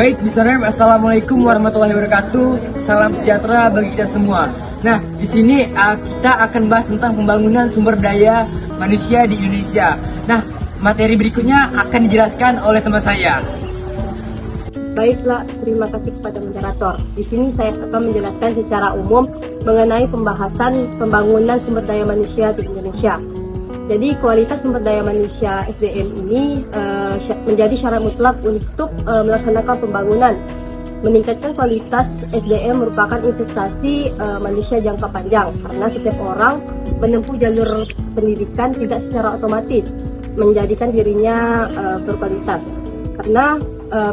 Baik, Bismillahirrahmanirrahim. Assalamualaikum warahmatullahi wabarakatuh. Salam sejahtera bagi kita semua. Nah, di sini kita akan bahas tentang pembangunan sumber daya manusia di Indonesia. Nah, materi berikutnya akan dijelaskan oleh teman saya. Baiklah, terima kasih kepada moderator. Di sini saya akan menjelaskan secara umum mengenai pembahasan pembangunan sumber daya manusia di Indonesia. Jadi kualitas sumber daya manusia SDM ini menjadi syarat mutlak untuk melaksanakan pembangunan. Meningkatkan kualitas SDM merupakan investasi manusia jangka panjang karena setiap orang menempuh jalur pendidikan tidak secara otomatis menjadikan dirinya berkualitas. Karena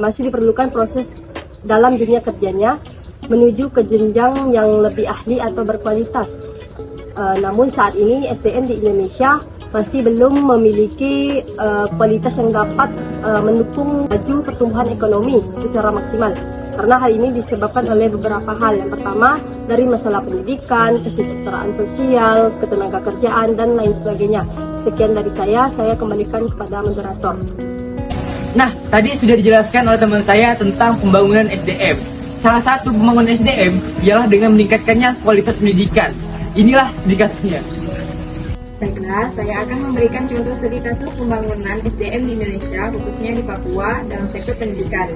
masih diperlukan proses dalam dunia kerjanya menuju ke jenjang yang lebih ahli atau berkualitas. Namun saat ini SDM di Indonesia masih belum memiliki kualitas yang dapat mendukung laju pertumbuhan ekonomi secara maksimal. Karena hal ini disebabkan oleh beberapa hal. Yang pertama, dari masalah pendidikan, kesejahteraan sosial, ketenaga kerjaan, dan lain sebagainya. Sekian dari saya kembalikan kepada moderator. Nah, tadi sudah dijelaskan oleh teman saya tentang pembangunan SDM. Salah satu pembangunan SDM ialah dengan meningkatkannya kualitas pendidikan. Inilah studi kasusnya. Baiklah, saya akan memberikan contoh studi kasus pembangunan SDM di Indonesia, khususnya di Papua, dalam sektor pendidikan.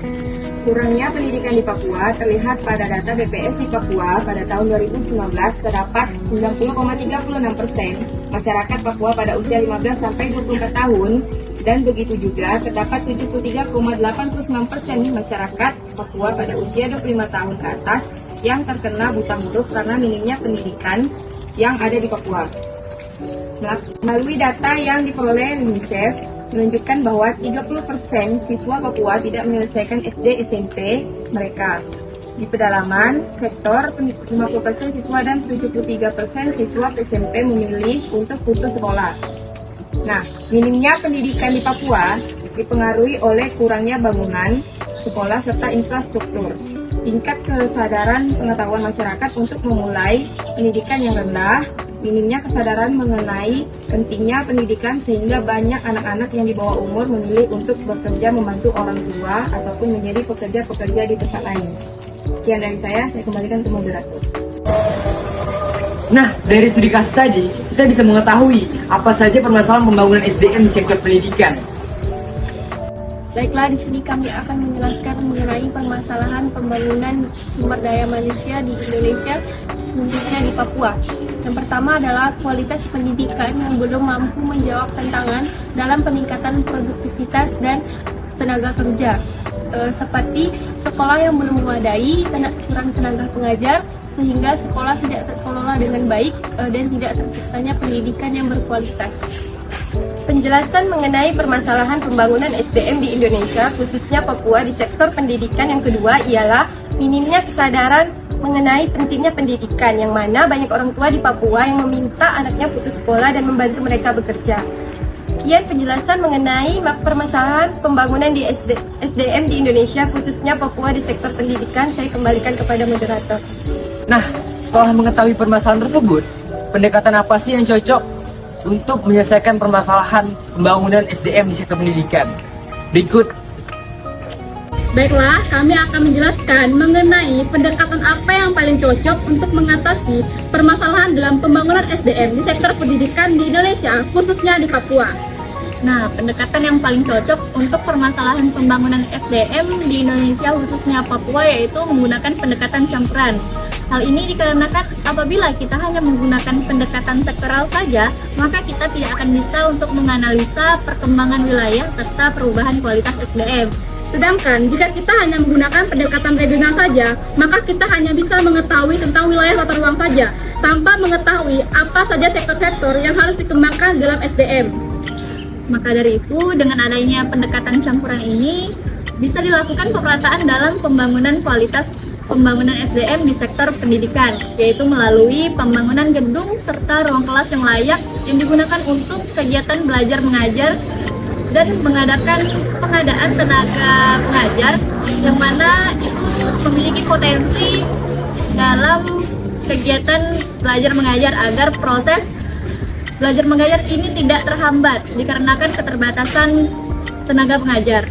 Kurangnya pendidikan di Papua terlihat pada data BPS di Papua pada tahun 2019 terdapat 90,36% masyarakat Papua pada usia 15-24 tahun, dan begitu juga terdapat 73,89% masyarakat Papua pada usia 25 tahun ke atas yang terkena buta huruf karena minimnya pendidikan yang ada di Papua. Melalui data yang diperoleh UNICEF menunjukkan bahwa 30% siswa Papua tidak menyelesaikan SD SMP mereka. Di pedalaman sektor, 50% siswa dan 73% siswa SMP memilih untuk putus sekolah. Nah, minimnya pendidikan di Papua dipengaruhi oleh kurangnya bangunan, sekolah, serta infrastruktur. Tingkat kesadaran pengetahuan masyarakat untuk memulai pendidikan yang rendah, minimnya kesadaran mengenai pentingnya pendidikan sehingga banyak anak-anak yang di bawah umur memilih untuk bekerja membantu orang tua ataupun menjadi pekerja-pekerja di tempat lain. Sekian dari saya kembalikan ke moderator. Nah, dari studi kasus tadi, kita bisa mengetahui apa saja permasalahan pembangunan SDM di sektor pendidikan. Baiklah, di sini kami akan menjelaskan mengenai permasalahan pembangunan sumber daya manusia di Indonesia, khususnya di Papua. Yang pertama adalah kualitas pendidikan yang belum mampu menjawab tantangan dalam peningkatan produktivitas dan tenaga kerja. Seperti sekolah yang belum memadai, kurang tenaga pengajar, sehingga sekolah tidak terkelola dengan baik dan tidak terciptanya pendidikan yang berkualitas. Penjelasan mengenai permasalahan pembangunan SDM di Indonesia, khususnya Papua di sektor pendidikan yang kedua ialah minimnya kesadaran mengenai pentingnya pendidikan, yang mana banyak orang tua di Papua yang meminta anaknya putus sekolah dan membantu mereka bekerja. Sekian penjelasan mengenai permasalahan pembangunan di SDM di Indonesia, khususnya Papua di sektor pendidikan. Saya kembalikan kepada moderator. Nah, setelah mengetahui permasalahan tersebut, pendekatan apa sih yang cocok untuk menyelesaikan permasalahan pembangunan SDM di sektor pendidikan? Berikut. Baiklah, kami akan menjelaskan mengenai pendekatan apa yang paling cocok untuk mengatasi permasalahan dalam pembangunan SDM di sektor pendidikan di Indonesia, khususnya di Papua. Nah, pendekatan yang paling cocok untuk permasalahan pembangunan SDM di Indonesia, khususnya Papua, yaitu menggunakan pendekatan campuran. Hal ini dikarenakan apabila kita hanya menggunakan pendekatan sektoral saja, maka kita tidak akan bisa untuk menganalisa perkembangan wilayah serta perubahan kualitas SDM. Sedangkan jika kita hanya menggunakan pendekatan regional saja, maka kita hanya bisa mengetahui tentang wilayah tata ruang saja, tanpa mengetahui apa saja sektor-sektor yang harus dikembangkan dalam SDM. Maka dari itu, dengan adanya pendekatan campuran ini, bisa dilakukan pemerataan dalam pembangunan kualitas pembangunan SDM di sektor pendidikan, yaitu melalui pembangunan gedung serta ruang kelas yang layak yang digunakan untuk kegiatan belajar mengajar dan mengadakan pengadaan tenaga pengajar yang mana itu memiliki potensi dalam kegiatan belajar mengajar agar proses belajar mengajar ini tidak terhambat dikarenakan keterbatasan tenaga pengajar.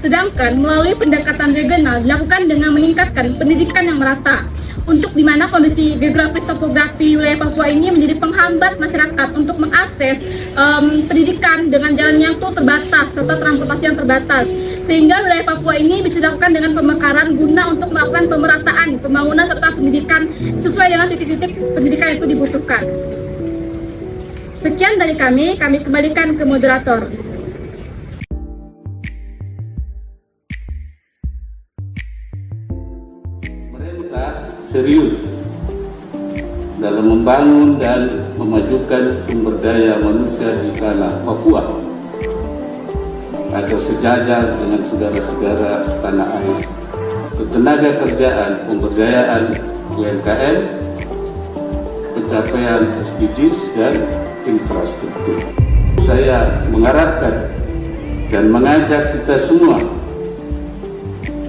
Sedangkan melalui pendekatan regional dilakukan dengan meningkatkan pendidikan yang merata, untuk di mana kondisi geografis topografi wilayah Papua ini menjadi penghambat masyarakat untuk mengakses pendidikan dengan jalan yang terbatas serta transportasi yang terbatas, sehingga wilayah Papua ini bisa dilakukan dengan pemekaran guna untuk melakukan pemerataan pembangunan serta pendidikan sesuai dengan titik-titik pendidikan itu dibutuhkan. Sekian dari kami kembalikan ke moderator. Serius dalam membangun dan memajukan sumber daya manusia di tanah Papua agar sejajar dengan saudara-saudara setanah air. Ketenaga kerjaan, pemberdayaan UMKM, pencapaian SDGs dan infrastruktur. Saya mengharapkan dan mengajak kita semua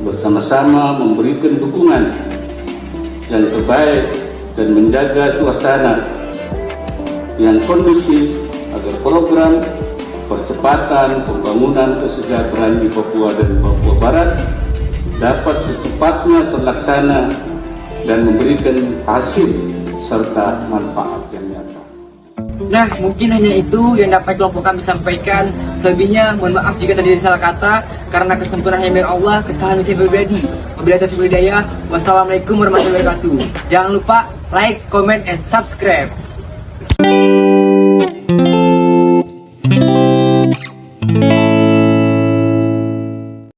bersama-sama memberikan dukungan yang terbaik dan menjaga suasana yang kondusif agar program percepatan pembangunan kesejahteraan di Papua dan Papua Barat dapat secepatnya terlaksana dan memberikan hasil serta manfaat yang nyata. Nah, mungkin hanya itu yang dapat kelompok kami sampaikan. Selebihnya, mohon maaf jika terjadi salah kata, karena kesempurnaan hanya milik Allah, kesalahan saya pribadi. Wabillahi taufiq wal hidayah. Wassalamualaikum warahmatullahi wabarakatuh. Jangan lupa like, comment, and subscribe.